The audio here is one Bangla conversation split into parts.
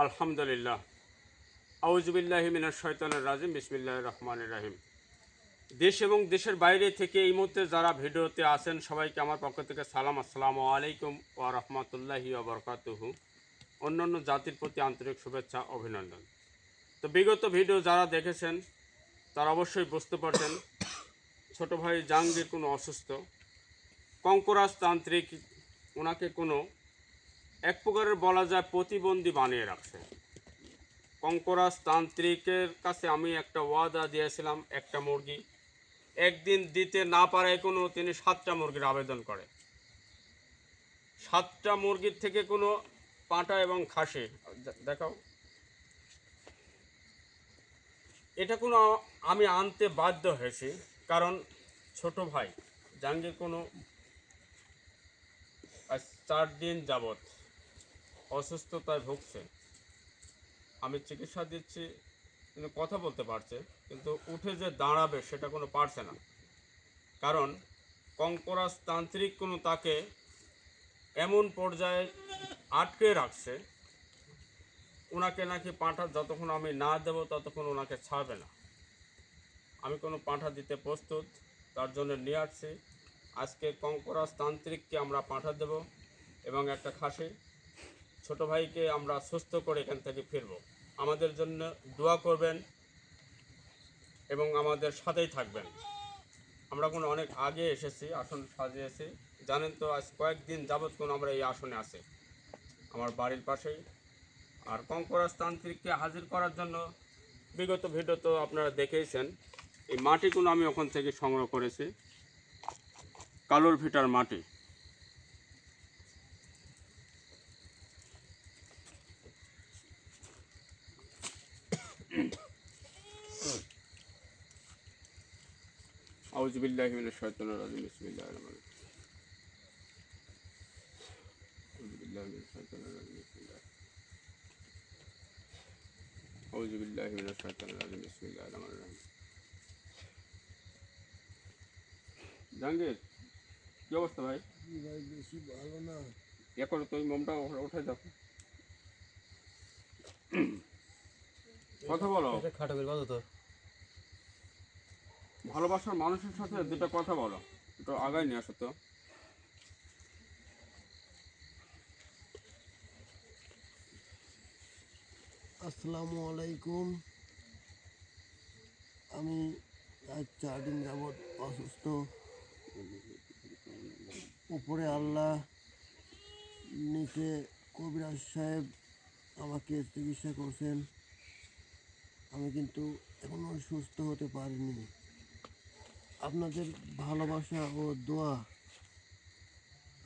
আলহামদুলিল্লাহ। আউযুবিল্লাহি মিনাশ শাইতানির রাজিম। বিসমিল্লাহির রহমানির রহিম। দেশ এবং দেশের বাইরে থেকে এই মুহূর্তে যারা ভিডিওতে আছেন সবাইকে আমার পক্ষ থেকে সালাম, আসসালামু আলাইকুম ওয়া রাহমাতুল্লাহি ওয়া বারাকাতুহু। অন্যান্য জাতির প্রতি আন্তরিক শুভেচ্ছা, অভিনন্দন। তো বিগত ভিডিও যারা দেখেছেন তারা অবশ্যই বুঝতে পারছেন ছোট ভাই জাহাঙ্গীর কোনো অসুস্থ, কঙ্করাজ তান্ত্রিক ওনাকে কোনো এক প্রকারের বলা যায় প্রতিবন্ধী বানিয়ে রাখছে। কঙ্করাজ তান্ত্রিকের কাছে আমি একটা ওয়াদা দিয়েছিলাম, একটা মুরগি একদিন দিতে না পারায় কোনো তিনি 7টা মুরগির আবেদন করে। 7টা মুরগির থেকে কোনো পাঁঠা এবং খাসি দেখাও, এটা কোনো আমি আনতে বাধ্য হয়েছি, কারণ ছোট ভাই জাহাঙ্গীর কোনো আজ 4 দিন যাবৎ অসুস্থতায় ভুগছে। আমি চিকিৎসা দিচ্ছি, কিন্তু কথা বলতে পারছে, কিন্তু উঠে যে দাঁড়াবে সেটা কোনো পারছে না। কারণ কঙ্করাজ তান্ত্রিক কোনো তাকে এমন পর্যায়ে আটকে রাখছে, ওনাকে নাকি পাঁঠা যতক্ষণ আমি না দেব ততক্ষণ ওনাকে ছাড়বে না। আমি কোনো পাঁঠা দিতে প্রস্তুত, তার জন্য নিয়ে আসছি। আজকে কঙ্করাজ তান্ত্রিককে আমরা পাঁঠা দেব এবং একটা খাসি। ছোট ভাইকে আমরা সুস্থ করে এখান থেকে ফিরব। আমাদের জন্য দোয়া করবেন এবং আমাদের সাথেই থাকবেন। আমরা কোনো অনেক আগে এসেছি, আসন সাজিয়েছি, জানেন তো। আজ কয়েকদিন যাবৎ কোনো আমরা এই আসনে আছি, আমার বাড়ির পাশেই। আর কঙ্করাজ তান্ত্রিককে হাজির করার জন্য বিগত ভিডিও তো আপনারা দেখেইছেন। এই মাটিগুলো আমি ওখান থেকে সংগ্রহ করেছি, কালোর ভিটার মাটি। আউযুবিল্লাহি মিনাশ শাইতানির রাজিম। বিসমিল্লাহির রহমানির রহিম। আউযুবিল্লাহি মিনাশ শাইতানির রাজিম। আউযুবিল্লাহি মিনাশ শাইতানির রাজিম। বিসমিল্লাহির রহমানির রহিম। জাহাঙ্গীর, কি অবস্থা ভাই? ভাই বেশি ভালো না। এ করো তো, ওই মোমটা উঠে দাও, কথা বলো। খাটো করে বাজো তো। ভালোবাসার মানুষের সাথে দুটো কথা বলো, একটু আগায় নিয়ে আসো তো। আসসালামু আলাইকুম। আমি আজ 4 দিন যাবৎ অসুস্থ। উপরে আল্লাহ, নিচে কবিরাজ সাহেব আমাকে চিকিৎসা করছেন। আমি কিন্তু এখনো সুস্থ হতে পারিনি। আপনাদের ভালোবাসা ও দোয়া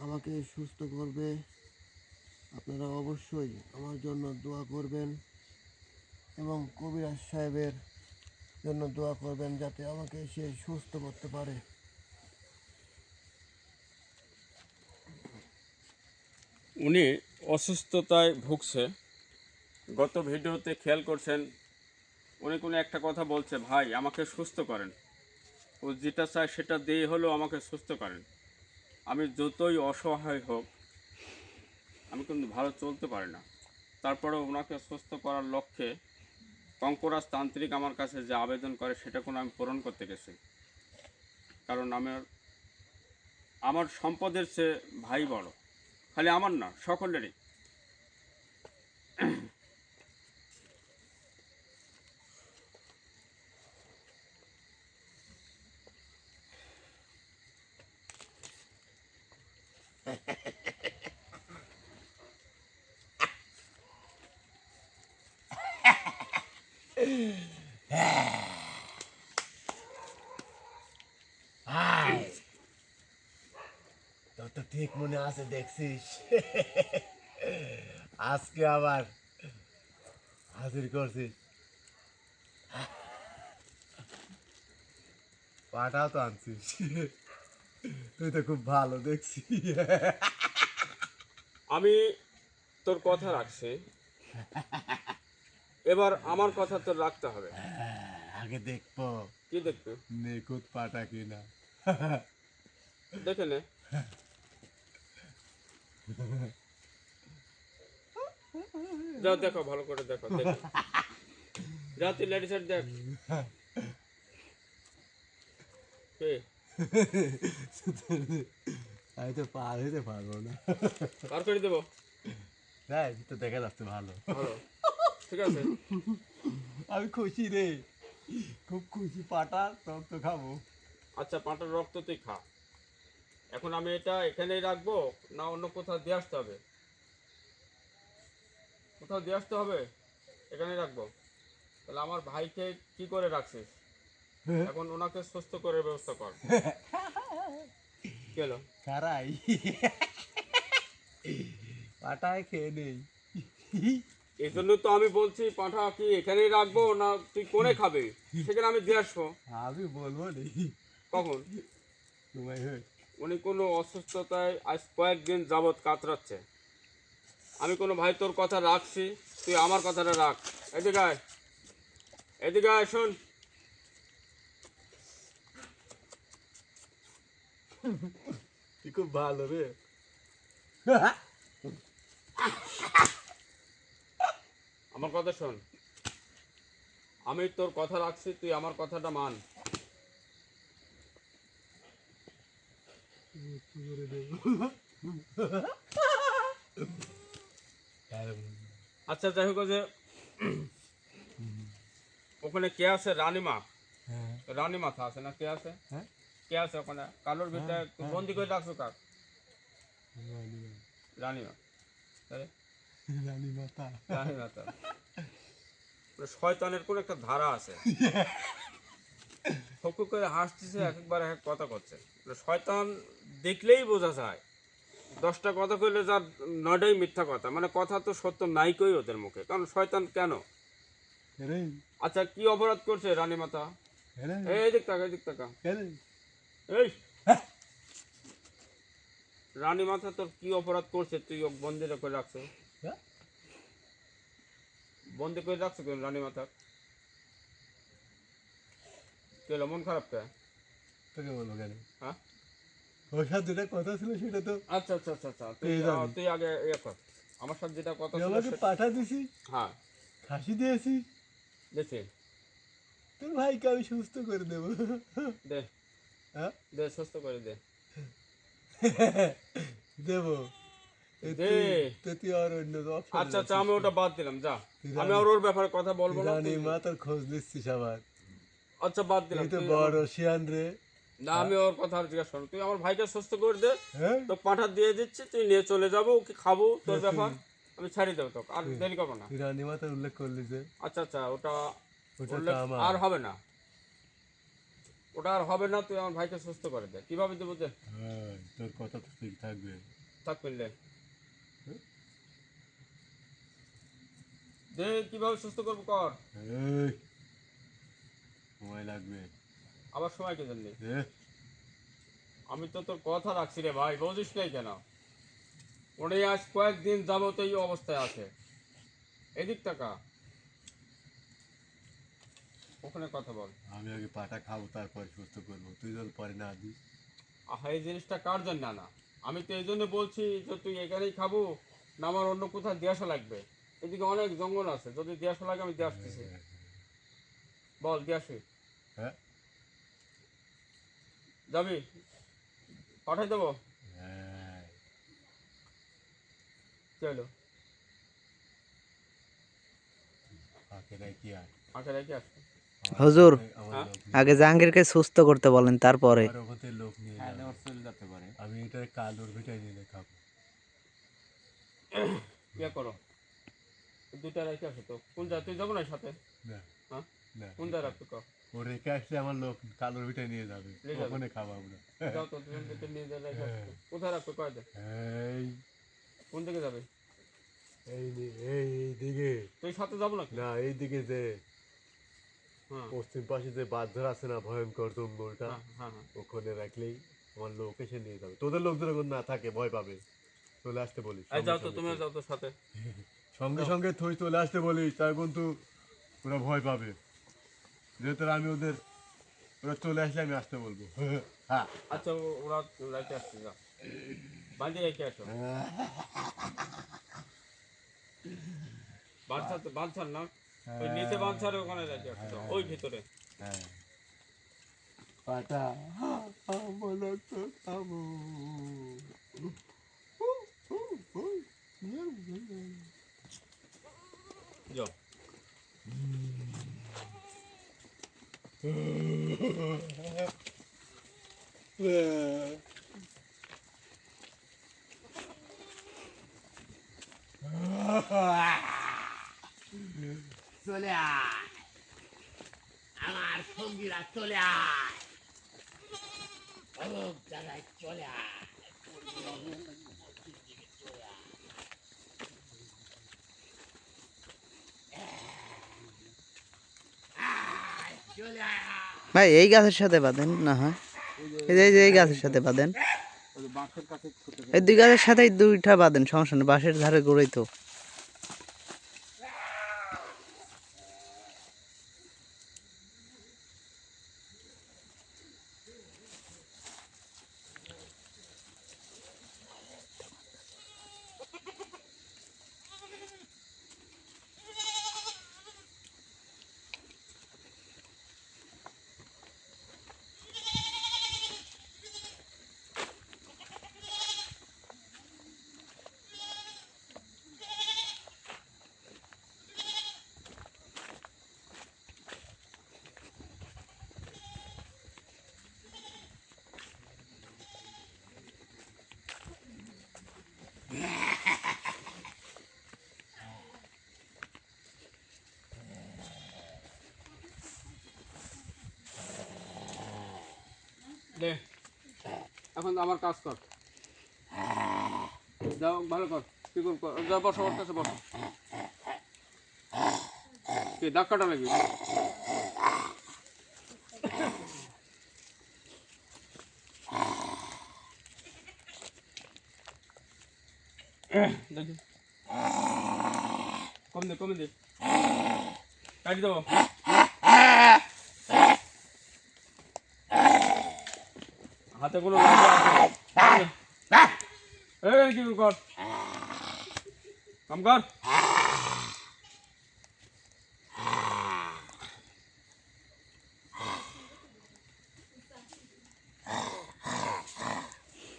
আমাকে সুস্থ করবে। আপনারা অবশ্যই আমার জন্য দোয়া করবেন এবং কবিরাজ সাহেবের জন্য দোয়া করবেন যাতে আমাকে সে সুস্থ করতে পারে। উনি অসুস্থতায় ভুগছে। গত ভিডিওতে খেয়াল করছেন, উনি কোনো একটা কথা বলছে, ভাই আমাকে সুস্থ করেন, ও যেটা চায় সেটা দিয়ে হলেও আমাকে সুস্থ করেন। আমি যতই অসহায় হোক, আমি কিন্তু ভালো চলতে পারি না, তারপরেও ওনাকে সুস্থ করার লক্ষ্যে কঙ্করাজ তান্ত্রিক আমার কাছে যে আবেদন করে সেটা কোনো আমি পূরণ করতে গেছি। কারণ আমার সম্পদের চেয়ে ভাই বড়, খালি আমার না, সকলেরই। হাই, তোর তো ঠিক মনে আছে দেখছিস। আজকে আবার হাজির করছিস। পাটাও তো আনছিস। তুই তো খুব ভালো দেখছি। আমি তোর কথা রাখছি, এবার আমার কথা তোর রাখতে হবে। আগে দেখবো কি দেখবি? নিখুঁত পাটা কিনা। দেখে নে। যাও দেখো, ভালো করে দেখো, দেখো। যা তুই লেডি সাইড দেখ। কে? আমি তো পার হইতে পারবো না। পার করে দেবো। না তো দেখা যাচ্ছে ভালো। ভালো, ঠিক আছে। আমি খুশি রে, খুব খুশি। পাটা টক তো খাবো। আচ্ছা, পাঁটার রক্ত তুই খা। এখন আমি এটা এখানেই রাখবো না অন্য কোথাও দিয়ে আসতে হবে? কোথাও দিয়ে আসতে হবে? এখানেই রাখবো। তাহলে আমার ভাইকে কি করে রাখছিস? এখন ওনাকে সুস্থ করে ব্যবস্থা কর। কি হলো? খারাই পাটায় খেয়ে নেই। এই জন্য তো আমি বলছি পাঁঠা কি এখানেই রাখবো না তুই কোনে খাবে? সেখানে আমি দিয়ে আসবো। আমি বলবো নি, কখন? তোমায় হোক। উনি কোনো অসুস্থতায় আজ কয়েকদিন যাবৎ কাতরাচ্ছে। আমি কোনো ভাই তোর কথা রাখছি, তুই আমার কথাটা রাখ। এদিকে আয়, এদিকে আয়, শোন। তুই খুব ভালো রে। আমার কথা শোন, আমি তোর কথা রাখছি, তুই আমার কথাটা মান। আচ্ছা, যাই হোক, যে ওখানে কে আছে? রানীমা। হ্যাঁ রানী মাথা আছে না? কে আছে? হ্যাঁ, কে আছে ওখানে কালোর ভিতরে? বন্দি করে রাখছো কাক? রানীমা। তাহলে রানী মাতা। রানী মাতা মানে শয়তানের কোন একটা ধারা আছে। ফকু করে হাসতেছে, এক একবার এক এক কথা করছে। মানে শয়তান দেখলেই বোঝা যায়। 10টা কথা কইলে যার 9টাই মিথ্যা কথা, মানে কথা তো সত্য নাই কই ওদের মুখে। কারণ শয়তান কেন? রে আচ্ছা, কি অপরাধ করছে রানী মাতা? রে এই দিক টাকা, এই দিক টাকা। রে। এই রানী মাথা তোর কি অপরাধ করছে তুই ওকে বন্দি করে রাখছো? বন্দি করে রাখছো কেন রানী মাথা? কে হলো? মন খারাপ কে? তোকে বলবো কেন? হ্যাঁ? ওর সাথে যেটা কথা ছিল সেটা তো আচ্ছা আচ্ছা আচ্ছা আচ্ছা, তুই পেয়ে যাবি। তুই আগে ইয়ে কর। আমার সাথে যেটা কথা তুই ছিল আমাকে পাঠা দিছিস, হ্যাঁ, খাসি দিয়েছিস, দেখছি। তোর ভাইকে আমি সুস্থ করে দেবো। দে, হ্যাঁ দে, সুস্থ করে দে। দেবো। দে। তুই আর অন্য অপশন আচ্ছা আচ্ছা, আমি ওটা বাদ দিলাম, যা। আমি আর ওর ব্যাপারে কথা বলবো না। রানী তুই মা তোর খোঁজ নিচ্ছিস আবার। আচ্ছা, বাদ দিলাম। তুই তো তুই বড় রসিয়ান রে। না, আমি ওর কথা আর জিজ্ঞাসা করবো। তুই আমার ভাইকে সুস্থ করে দে। হ্যাঁ তো পাঁঠা দিয়ে দিচ্ছি, তুই নিয়ে চলে যাবো, ওকে খাবো, তোর ব্যাপার। আমি ছাড়ি দেবো তোকে, আর দেরি করবো না। তুই রানী মাতার উল্লেখ করলি যে, আচ্ছা আচ্ছা, ওটা ওটা তো উল্লেখ আমার। আর হবে না। ওটা আর হবে না। তুই আমার ভাইকে সুস্থ করে দে। কিভাবে দেবো? দে। হ্যাঁ তোর কথা তো ঠিক থাকবে। থাক মিললে দে, কিভাবে সুস্থ করবো কর। এই সময় লাগবে। আবার সময় কে জন্য? এ, আমি তো তোর কথা রাখছি রে ভাই, বুঝিস নাই কেন? উনি আজ কয়েকদিন যাবত এই অবস্থায় আছে। এদিক টাকা, ওখানে কথা বল। আমি আগে পাটা খাবো তারপর সুস্থ করবো, তুই যদি পরে না দিস। আহা, এই জিনিসটা কার জন্য না? আমি তো এই জন্য বলছি যে তুই এখানেই খাবো না আমার অন্য কোথাও দিয়ে আসা লাগবে? এদিকে অনেক জঙ্গল আছে, যদি দিয়ে আসা লাগে আমি দিয়ে আসতেছি। বল, দিয়ে আসি। হ্যাঁ যাবি? পাঠাই দেবো। হ্যাঁ কি হলো? ফাঁকে রাখি আর আঁকে রেখে আসবো। হুজুর আমার হ্যাঁ? লোক আগে জাহাঙ্গীরকে সুস্থ করতে বলেন তারপরে। আমার ওখানে লোক নিয়ে হ্যাঁ, যাবে। নেওয়ার চলে যেতে পারে। আমি এটা কালোর ভিটাই নিয়ে খাবো। ইয়ে করো, দুইটা রেখে আসো তো। কোন জায়গায় তুই যাবো না এর সাথে? না হ্যাঁ, না, কোন জায়গায় রাখতো কর? ও রেখে আসলে আমার লোক কালোর ভিটাই নিয়ে যাবে, নিয়ে যাবে। ওখানে খাবো আমরা। যাও তো, দুজন দুটো নিয়ে যা, রেখে আসো। কোথায় রাখতো কয় দে? এই কোন দিকে যাবে? এই দিকে তুই সাথে যাবো নাকি? না, এই দিকে যে হ্যাঁ পশ্চিম পাশে যে বাঁধর আছে না, ভয়ঙ্কর জঙ্গলটা, হ্যাঁ হ্যাঁ হ্যাঁ। ওখানে রাখলেই আমার লোক এসে নিয়ে যাবে। তোদের লোক যখন না থাকে ভয় পাবে, চলে আসতে বলিস এই সঙ্গে যাও তো, সঙ্গে তুমিও তুই। যাও তো সাথে। সঙ্গে সঙ্গে তুই চলে আসতে বলিস, তাই কিন্তু ওরা ভয় পাবে। যেহেতু আমি ওদের, ওরা চলে আসলে আমি আসতে বলবো। হ্যাঁ আচ্ছা, ওরা রেখে আসছে, যা বাঁধি রেখে আসো। বাঞ্ছার না, ওই নিচে বাঞ্ছার ওখানে যাইতে হবে, ওই ভিতরে। হ্যাঁ পাটা বলো তো খাবো যাও। চলে আয় আমার সঙ্গীরা চলে আয় অমুক জায়গায় চলে আয় চলে আয় ভাই এই গাছের সাথে বাঁধেন না হয়, এই গাছের সাথে বাঁধেন, ওই যে বাঁশের কাছে ছোট এই দুই গাছের সাথে দুইটা বাঁধেন, সমস্যা নেই, বাঁশের ধারে গোড়াই তো। দে, এখন আমার কাজ কর, যাও ভালো কর, কি কর, যা বসো, ওর কাছে বসো। কি ধাক্কাটা লাগবে? দেখি, কম দে, কাটি দেবো। হাতে কোনো লাগা আছে? এই কি কর, কাম কর।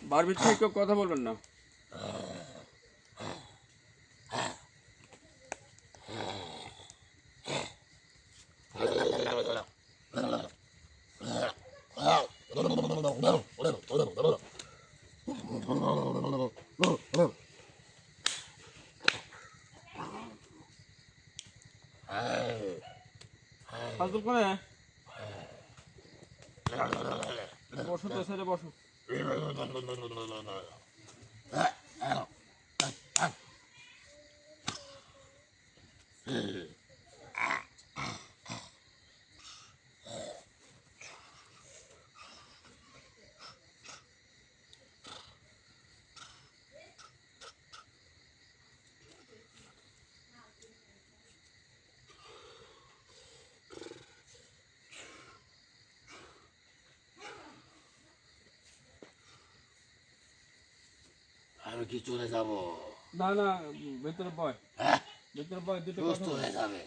বারবির থেকে কেউ কথা বলবেন না। ফাজল করে বসো তো, সাইডে বসো। আমি কি চলে যাব না না, ভেতরে বয়, ভেতরে বয়, দুটো কথা সুস্থ বল। হয়ে যাবে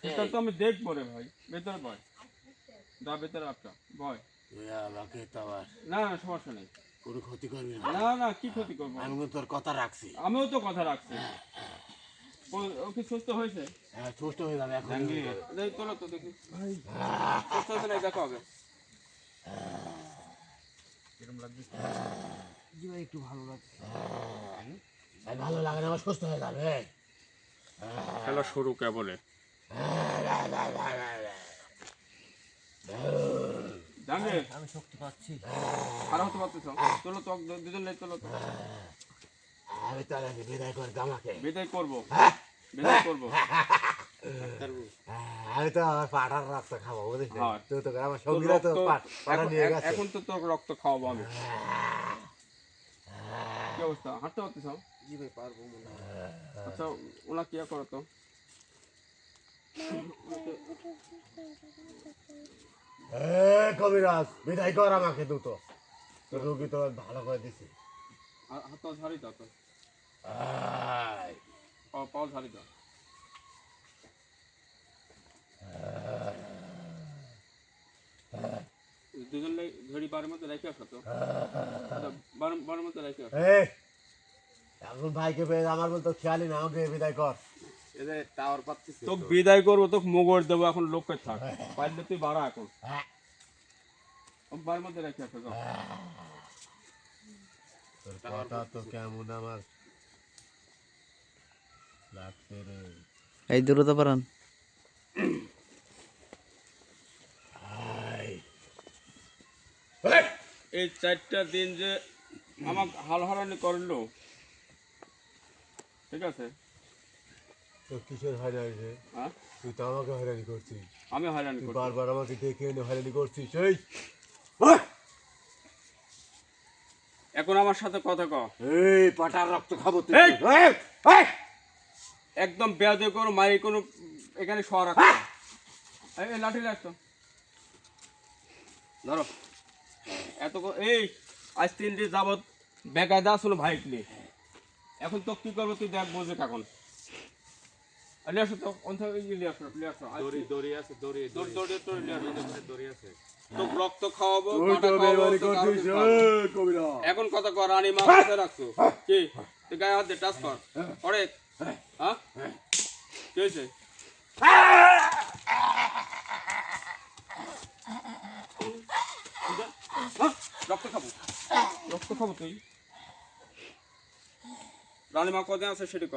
সেটা তো আমি দেখবো রে ভাই, ভেতরে বয়, যা ভেতরে একটা বয়। তুই আমাকে তো আবার না না, সমস্যা নেই। কোনো ক্ষতি করবি না না না, কি ক্ষতি করবো? আমি কিন্তু তোর কথা রাখছি আমিও তো কথা রাখছি। ও কি সুস্থ হয়েছে? হ্যাঁ সুস্থ হয়ে যাবে এখন এই তোলো তো দেখি, সুস্থ হয়েছে না দেখো আগে। একটু ভালো লাগছে। ভালো লাগে না আমার সুস্থ হয়ে যাবে খেলা শুরু কেবলে। জানবে আমি শক্তি পাচ্ছি। খারাপ হতে পারতেছ, তোলো তো, দুজন নেই, তোলো তো। আমি তাহলে বিদায় করে আমাকে বিদায় করবো, বিদায় করবো। আমি তো আমার পাটার রক্ত খাবো বুঝিস হ্যাঁ। তুই তো আমার সঙ্গীরা তো পাটা নিয়ে গেছে এখন তো তোর রক্ত খাওয়াবো আমি। কি অবস্থা, হাঁটতে পারতেছ? জি ভাই পারবো মনে হয়। আচ্ছা, ওলা কি করো তো। কবিরাজ বিদায় কর আমাকে দ্রুত তোর রুগী তো ভালো করে দিছি হাত ছাড়ি তো তো। পাও ঝাড়ি দাও। দুজন ঘড়ি বারের মধ্যে রেখে আসো তো, বারের মধ্যে রেখে আসো। এই এখন ভাইকে পেয়ে আমার বলতো খেয়ালি না, আমাকে বিদায় কর। তোকে বিদায় করবো, তোকে মুগর দেবো, এখন লোককে থাক, পারলে তুই বাড়া এখন বারের মধ্যে রেখে আসো। তোর কথা তো কেমন আমার লাগছে রে। এই দূরত পারান। এই 4টা দিন যে আমাকে হাল হারানি করলো, ঠিক আছে? তো কিসের হয়রানি রে? হ্যাঁ, তুই তো আমাকে হয়রানি করছিস, আমি হয়রানি তুই করছি। বারবার আমাকে ডেকে এনে হয়রানি করছিস। এই এখন আমার সাথে কথা কও। এই পাটার রক্ত খাবো তুই। এই! এই! এই! একদম বেয়াদে কোনো মারি কোনো এখানে শোয়া রাখো না। এই লাঠি লাগতো ধরো। এই আজ 3 দিন যাবত বেকায়দা আসলো ভাইক নিয়ে। এখন তো কি করবো তুই দেখ, বোঝে কখন নিয়ে আসো তো, অন্থ নিয়ে আসো, নিয়ে আসো। দড়ি আছে, দড়ি দড়ি নিয়ে আসো। দড়ি আছে। তোকে রক্ত খাওয়াবো, তুই কাটা তো খাওয়াবো, বেমানি তোকে আরো করছিস। কিছু খাওয়াবো। এই কবিরা, এখন কথা কর, রানী মা কাছে রাখছো কি? তুই গায়ে হাত দিয়ে টাচ কর, করে হ্যাঁ কি হয়েছে? হ্যাঁ? রক্ত খাবো, রক্ত খাবো তুই? রানীমা কদিন আছে সেটি ক।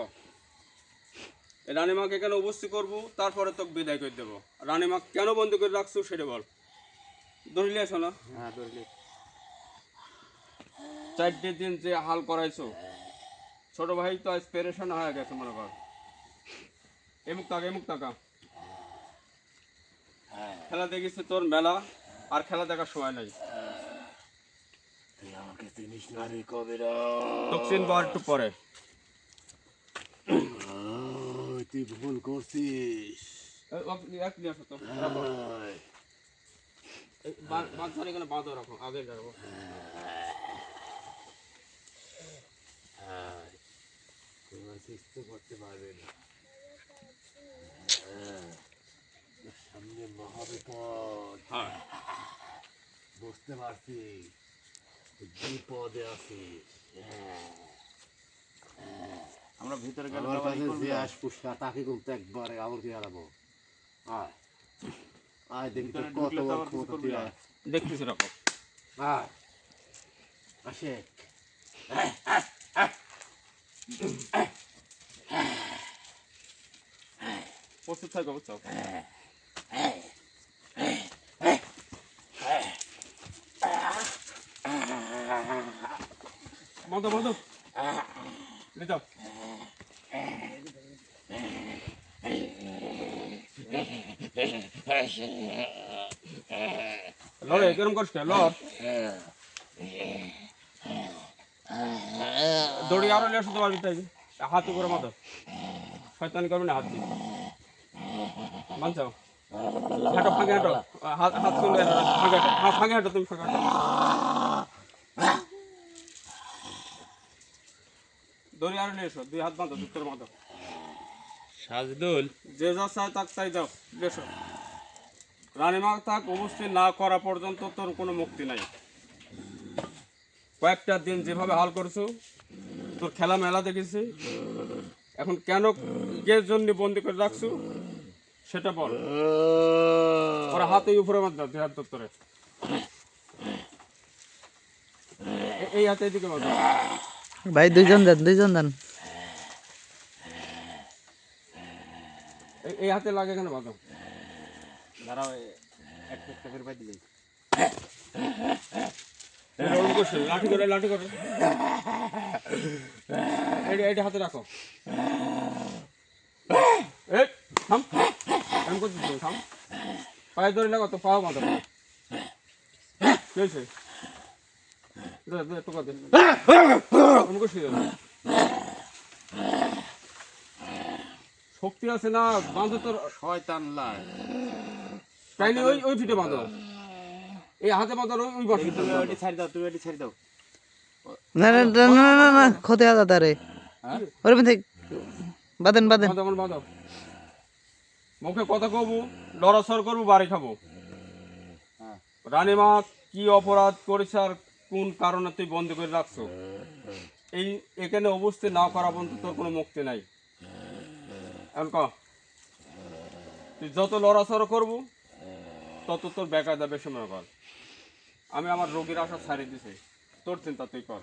এই রানীমাকে কেন উপস্থিত করবো, তারপরে তোকে বিদায় করে দেবো। রানীমা কেন বন্দি করে রাখছো সেটা বল। দৌড়িলে আসো না? হ্যাঁ, দড়ি। 4টে দিন যে হাল করাইছো, ছোট ভাই তো আজ পেরেশান হয়ে গেছে মনে কর। এমুক টাকা খেলা দেখিস তোর মেলা, আর খেলা দেখার সময় নাই। তুই আমাকে চিনিস না রে কবিরা। তোকে চিনবো আর একটু পরে। তুই ভুল করছিস। এক নিয়ে আসো তো, রাখো। এই বাঁধ ধরে এখানে বাঁধো, রাখো, আগে রাখো। তোমার চেষ্টা করতে পারবে না। সামনে মহাবিপদ, হ্যাঁ, বুঝতে পারছি বিপদে আছিস। আমরা ভিতরে গেলে আমার সবাই কাছে করবে যে না। আসপুষা তাকে কিন্তু একবারে আবার দিয়ে হারাবো। আয় আয় দেখি তোর ভিতরে কত ঢুকলে তো বড় আবার কিছু ক্ষমতা করবে তুই না। আয়। দেখতেছি, রাখো। আয় আসে। প্রস্তুত থাকো, বুঝছো? বন্ধ নিয়ে যাও। লড়ে কেরম করছ, লড়। দড়ি আরো নিয়ে আসো তোমার ভিতরে, হাত করে মতো শয়তানি করবে না, হাত দিয়ে মানছাও। হাঁটো, ফাঁকে হাঁটো, হাত তুলে ফাঁকে হাঁটো, ফাঁকে হাঁটো, তুমি ফাঁকে হাঁটো। দড়ি আরো নিয়ে এসো, 2 হাত বাঁধো, দুধের মতো। সাজদুল, যে যা চায় তাক তাই দাও, এসো। রানীমা তাক উপস্থিত না করা পর্যন্ত তোর কোনো মুক্তি নাই। কয়েকটা দিন যেভাবে হাল করছো, তোর খেলা মেলা দেখেছি। এখন কেন কে জন্য বন্দি করে রাখছো সেটা বল। ওরা হাতে উপরে মাত্রা 2 হাত তোরে, এই হাতে এদিকে মাত্রা। ভাই দুইজন দেন। এই হাতে লাগে কেন বাঁধো? দাঁড়াও, একটা করে বাই দিলেই। লাঠি করে এইটা হাতে রাখো। এই থাম, এমন করছিস তুই, থাম। পায়ে ধরে লাগো তো, পাও বাঁধো। কি হয়েছে? দে টোকা দে, এমন করছিস কেন? শক্তি আছে না, বাঁধো তোর। শয়তান লাই। তাইলে ওই ফিটে বাঁধো, এই হাতে বাঁধো, ওই বাঁধো। তুমি ওটি ছাড়ি দাও, তুমি ওটি ছাড়ি দাও। না ক্ষতি আদা তারে ওর মধ্যে বাঁধেন বাঁধেন। তখন বাঁধো, মুখে কথা কবু, লড়াচড় করবো, বাড়ি খাবো। রানীমা কি অপরাধ করেছে আর কোন কারণে তুই বন্দি করে রাখছো, এই এখানে উপস্থিত না করা পর্যন্ত তোর কোনো মুক্তি নাই। এখন ক, তুই যত লড়াচড়া করবো তত তোর বেকায়দা বেশি মনে কর। আমি আমার রোগীর আশা ছাড়িয়ে দিছি, তোর চিন্তা তুই কর।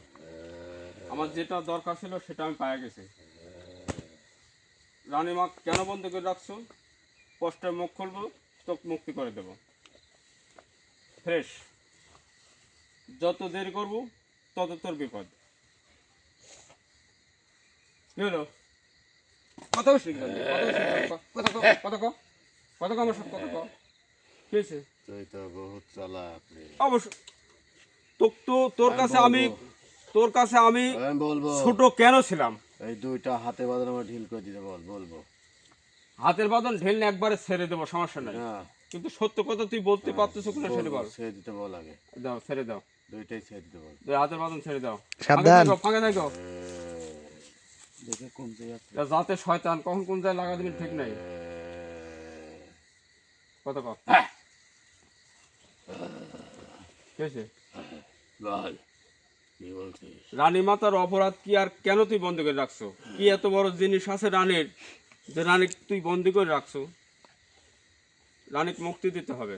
আমার যেটা দরকার ছিল সেটা আমি পাইয়া গেছি। রানীমা কেন বন্ধ করে রাখছো, কষ্টের মুখ খুলবো, তোকে মুক্তি করে দেব ফ্রেশ। যত দেরি করবো তত তোর বিপদ। কি হলো, কথা বেশি কথা ক আমার সাথে কথা ক, কি হয়েছে? তুই তো বহুত চালাক রে। অবশ্য তোর কাছে আমি আমি বলবো ছোট কেন ছিলাম? এই দুইটা হাতে বাঁধন আমার ঢিল করে দিতে বলবো। হাতের বাঁধন ঢেললে একবারে ছেড়ে দেবো, সমস্যা নাই। হ্যাঁ, কিন্তু সত্য কথা তুই বলতে পারতেছ কিনা সেটা বল। ছেড়ে দিতে বল আগে, দাও, ছেড়ে দাও, দুইটাই ছেড়ে দিতে বল। দুই হাতের বাঁধন ছেড়ে দাও। সাবধান। ফাঁকে থাকো। দেখে কোন জায়গা যাতে শয়তান কখন কোন জায়গায় লাগা দিবি ঠিক নাই। কত কর হয়েছে? বল কি বলছিস? রানী মাতার অপরাধ কি আর কেন তুই বন্ধ করে রাখছো? কি এত বড় জিনিস আছে রানীর যে রানী তুই বন্দি করে রাখছো? রানীকে মুক্তি দিতে হবে।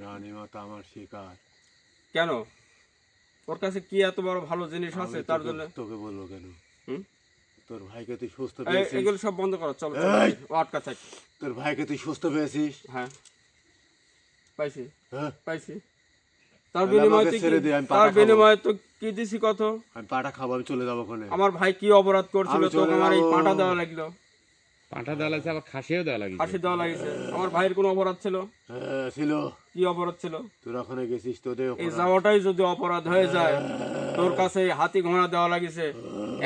রানী মাতা আমার শিকার। কেন? ওর কাছে কি এত বড় ভালো জিনিস আছে তার জন্য? তোকে বলবো কেন? হুম? তোর ভাইকে তুই সুস্থ এই, পেয়েছিস। এগুলো সব বন্ধ করো, চলো এই! ও আটকা থাক। তোর ভাইকে তুই সুস্থ পেয়েছিস। হ্যাঁ পাইছি হ্যাঁ, পাইছি। তার তাহলে বিনিময়ে আমাকে তুই ছেড়ে দে, আমি পাটা তার খাবো। বিনিময়ে তো কি দিছি কত? আমি পাটা খাবো, আমি চলে যাবো ওখানে। আমার ভাই কি অপরাধ করছিল আমি চলে তোকে আমার এই যাবো। পাঁটা দেওয়া লাগলো, পাঁঠা দেওয়া লাগছে, আবার খাসিও দেওয়া লাগছে। ফাঁসি দেওয়া লাগিছে? আমার ভাইয়ের কোনো অপরাধ ছিল? হ্যাঁ, ছিল। কি অপরাধ ছিল? তোর ওখানে গেছিস, তোদের এই যাওয়াটাই যদি অপরাধ হয়ে যায়, তোর কাছে এই হাতি ঘোড়া দেওয়া লাগিছে,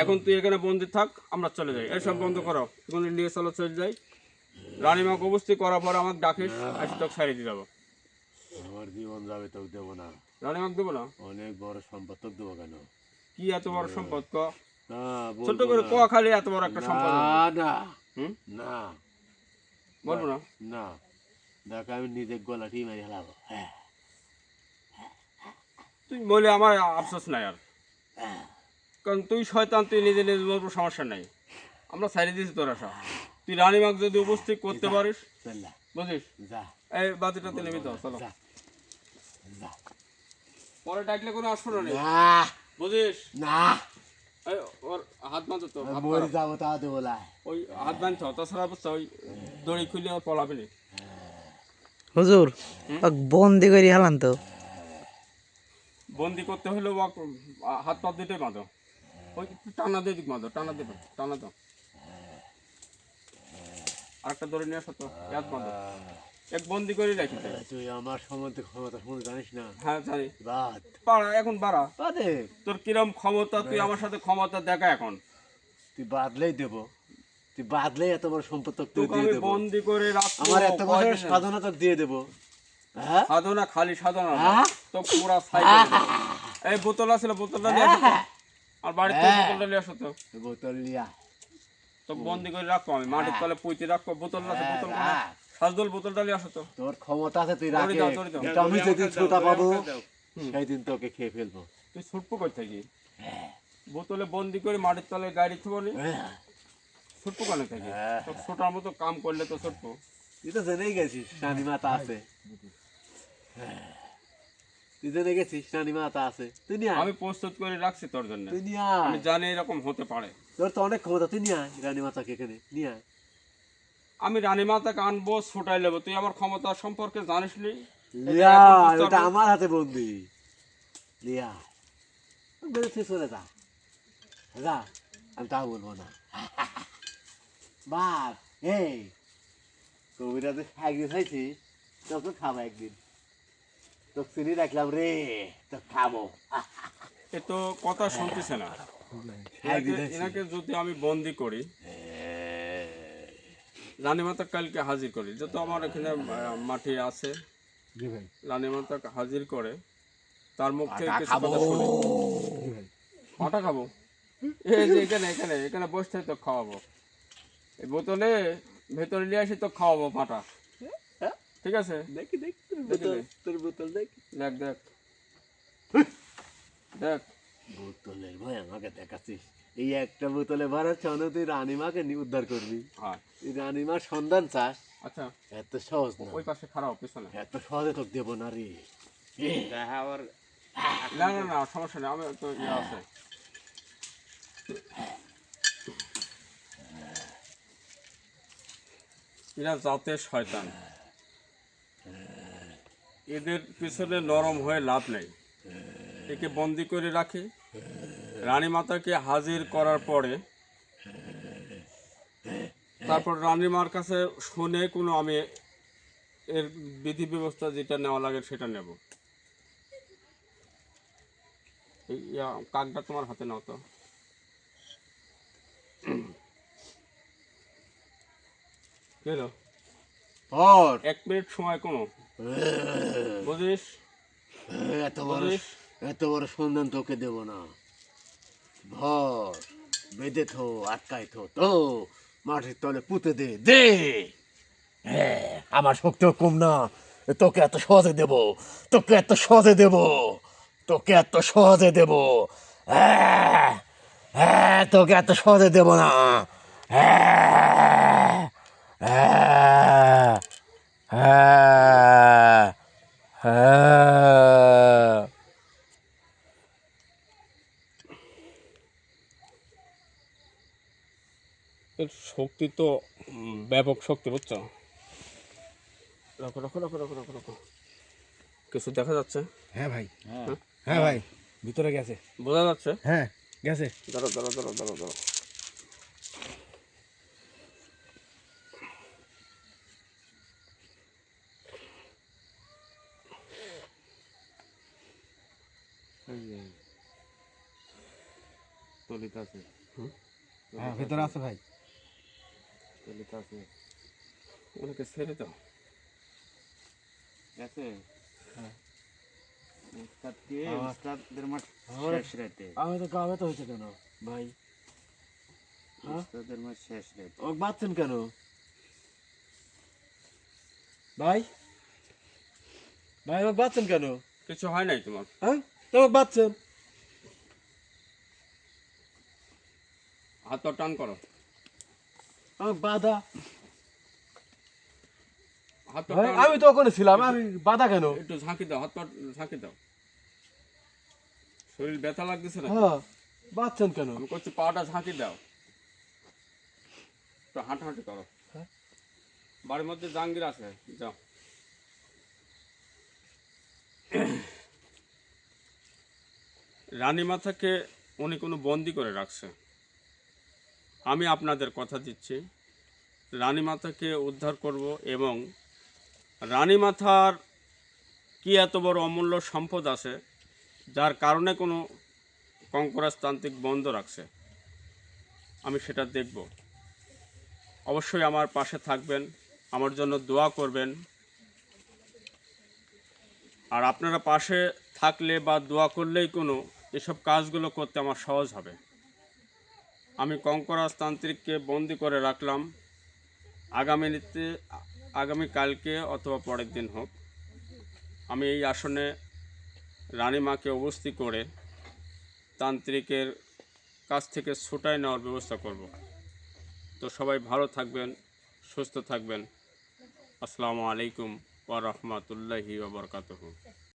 এখন তুই এখানে বন্দি থাক, আমরা চলে যাই। এসব বন্ধ করো, এগুলো নিয়ে চলো, চলে যাই। রানীমাকে উপস্থিত করার পর আমাকে ডাকিস, আসি তোকে ছাড়িয়ে দিয়ে যাবো। আমার জীবন যাবে, তোকে দেবো না। রানীমাকে দেবো না? অনেক বড় সম্পদ তোকে দেবো কেন? কি এত বড় সম্পদ ক? না, ছোট বলবো করে না। ক, খালি এত বড় একটা সম্পদ হবে? না, না, হুম? না, বলবো না? না। দেখ, আমি নিজে গলাটি মেরে হেলাবো। হ্যাঁ, তুই বলে আমার আফসোস নাই আর, কারণ তুই শয়তান, তুই নিজে নিজে বলবো, সমস্যা নাই, আমরা ছাড়িয়ে দিয়েছি তোর আশা। তুই রানীমাক যদি উপস্থিত করতে পারিস, চল না, বুঝিস? যা, এই বাতিটাতে নেমে দাও, চলো। যা, যা। পরে ডাকলে কোনো আসবো না, না, বুঝিস? না, এই ওর হাত বাঁধো তো, আমি হাত মরে খারাপ। যাবো, তা দেবো না। ওই হাত বাঁধছ, তাছাড়া বুঝছো ওই দড়ি খুলে আর পলাবি না। হুজুর ওক বন্দি করে হালান তো। বন্দি করতে হলে হাত পা দুটোই বাঁধো, ওই একটু টানা দিয়ে দিক বাঁধো, টানা দেবে, টানা দাও। আরেকটা দড়ি নিয়ে আসো তো, হাত বাঁধো, এক বন্দি করে রাখি তাই। তুই আমার সম্বন্ধে ক্ষমতা শুনে জানিস না? হ্যাঁ জানি, বাদ, পাড়া এখন বাড়া। বাদে। তোর কিরম ক্ষমতা, তুই আমার সাথে ক্ষমতা দেখা এখন। তুই বাদলেই দেবো, তুই বাদলেই এত বড় সম্পদ তোকে তোকে দিয়ে আমি দেবো। বন্দি করে রাখবো, আমার এত বছর কয়দিনের? সাধনা তোকে দিয়ে দেবো। হ্যাঁ, সাধনা, খালি সাধনা না, হ্যাঁ? তো পুরা সাইকেল। এই বোতল আছে, বোতলটা নিয়ে আসো তো। আর বাড়িতে হ্যাঁ। বোতলটা নিয়ে আসো তো। বোতল লিয়া। তো বন্দি করে রাখবো, আমি মাটির তলে পুঁতে রাখবো, বোতল আছে, বোতল সাজদল বোতলটা নিয়ে আসো তো। তোর ক্ষমতা আছে, তুই দড়ি রাখে। দাও, দড়ি দাও। কিন্তু আমি যেদিন ছোটা পাবো, হুম। সেই দিন তোকে খেয়ে ফেলবো। তুই ছুটবো কই থেকে? বোতলে বন্দি করে মাটির তলে গাড়ি থুবো নি, ছুটবো কেন থেকে? তো ছোটার মতো কাম করলে তো ছুটবো। তুই তো জেনেই গেছিস নানি মাতা আছে। তুই জেনে গেছিস নানি মাতা আছে। তুই নিয়ে আয়, আমি প্রস্তুত করে রাখছি তোর জন্য, তুই নিয়ে আমি আয়। জানি এরকম হতে পারে। তোর তো অনেক ক্ষমতা, তুই নিয়ে আয় রানী মাতাকে এখানে নিয়ে আয়। আমি রানী মাতাকে আনবো, ছোটাই নেবো। তুই আমার ক্ষমতা সম্পর্কে জানিস নি? লিয়া, এখন বুঝতে ওটা হবে। আমার হাতে বন্দি। লিয়া, বেরোতে চলে যা, যা, আমি তা বলবো না। বাপ, এই কবিরাজে একদিন খাইছিস, তোকে খাবো একদিন। তোকে চিনি রাখলাম রে, তো খাবো। এ তো কথা শুনতেছে না। এনাকে যদি আমি বন্দি করি, রানী মাতা কালকে হাজির করি, যত আমার এখানে মাটি আছে, রানী মাতাকে হাজির করে তার মুখ থেকে কিছু কথা শুনি। আটা খাবো, এই যে এখানে এখানে এখানে বসে তো খাওয়াবো। এই বোতলে ভেতরে নিয়ে আসি তো খাওয়াবো পাটা, ঠিক আছে? দেখি দেখি তোর বোতল দেখি। দেখ দেখ দেখ। বোতলের ভাই আমাকে দেখাচ্ছিস, এই একটা বোতলে ভরাচ্ছ তুই রানীমাকে উদ্ধার করবি। হ্যাঁ তুই রানীমার সন্ধান চাস, আচ্ছা, এত সহজ না, ওই পাশে খারাপ পিছনে। এত সহজে তোকে দেবো না রে। দেখা আবার না না না সমস্যা নেই, আমি তো ইয়ে আছে। এরা জাতের শয়তান, এদের পিছনে নরম হয়ে লাভ নেই। একে বন্দি করে রাখি, রানীমাতাকে হাজির করার পরে তারপর রানীমার কাছে শুনে কোনো আমি এর বিধি ব্যবস্থা যেটা নেওয়া লাগে সেটা নেব। এই কাকটা তোমার হাতে নাও তো। গেল ওর 1 মিনিট সময় কোনো বুঝিস বুঝিস। এত বড় সন্ধান তোকে দেব না, ভর বেঁধে থো, আটকাই থো তো মাটির তলে পুঁতে দে দে। হ্যাঁ, আমার শক্তিও কম না, তোকে এত সহজে দেব, তোকে এত সহজে দেব, তোকে এত সহজে দেব। হ্যাঁ হ্যাঁ, তোকে এত সহজে দেব না। হ্যাঁ হ্যাঁ হ্যাঁ হ্যাঁ। এর শক্তি তো ব্যাপক শক্তি, বুঝছো? রাখো রাখো রাখো রাখো রাখো রাখো। কিছু দেখা যাচ্ছে? হ্যাঁ ভাই, হ্যাঁ হ্যাঁ ভাই, ভিতরে গেছে। বোঝা যাচ্ছে? হ্যাঁ গেছে। দাঁড়ো দাঁড়ো দাঁড়ো দাঁড়ো দাঁড়ো। তলিত আছে, হ্যাঁ ভিতরে আছে ভাই। তলিত আছে। ওনাকে ছেড়ে দাও। গেছে হ্যাঁ। উস্তাদের মাঠ আমার- শেষ রাতে, আমি তো গাবে তো হয়েছে কেন ভাই? হ্যাঁ? উস্তাদের মাঠ শেষ রাতে। ও বাঁচছেন কেন ভাই? ভাই আমাকে বাঁচছেন কেন? কিছু হয় নাই তোমার। হ্যাঁ তোমাকে বাঁচছেন? হাত পা টান করো, আমাকে বাধা? হাত পা ভাই টান। আমি তো ওখানে ছিলাম, আমি বাধা কেন? একটু ঝাঁকি দাও, হাত পা ঝাঁকি দাও। শরীর ব্যথা লাগতেছে না? হ্যাঁ বাঁচছেন কেন? আমি করছি পাটা ঝাঁকি দাও, একটু হাঁটাহাঁটি করো। হ্যাঁ। বাড়ির মধ্যে জাহাঙ্গীর আছে, যাও। রানীমাতাকে উনি কোনো বন্দি করে রাখছে। আমি আপনাদের কথা দিচ্ছি, রানীমাতাকে উদ্ধার করব এবং রানীমাতার কি এত বড় অমূল্য সম্পদ আছে যার কারণে কোনো কঙ্করাজতান্ত্রিক বন্ধ রাখছে, আমি সেটা দেখব। অবশ্যই আমার পাশে থাকবেন, আমার জন্য দোয়া করবেন। আর আপনারা পাশে থাকলে বা দোয়া করলেই কোনো এসব কাজগুলো করতে আমার সহজ হবে। আমি কঙ্করাজতান্ত্রিককে বন্দি করে রাখলাম, আগামীকালকে অথবা পরের দিন হোক আমি এই আসনে রানীমাকে উপস্থিত করে তান্ত্রিকের কাছ থেকে ছুটাই নেওয়ার ব্যবস্থা করব। তো সবাই ভালো থাকবেন, সুস্থ থাকবেন। আসসালামু আলাইকুম ওয়া রাহমাতুল্লাহি ওয়া বারাকাতুহু।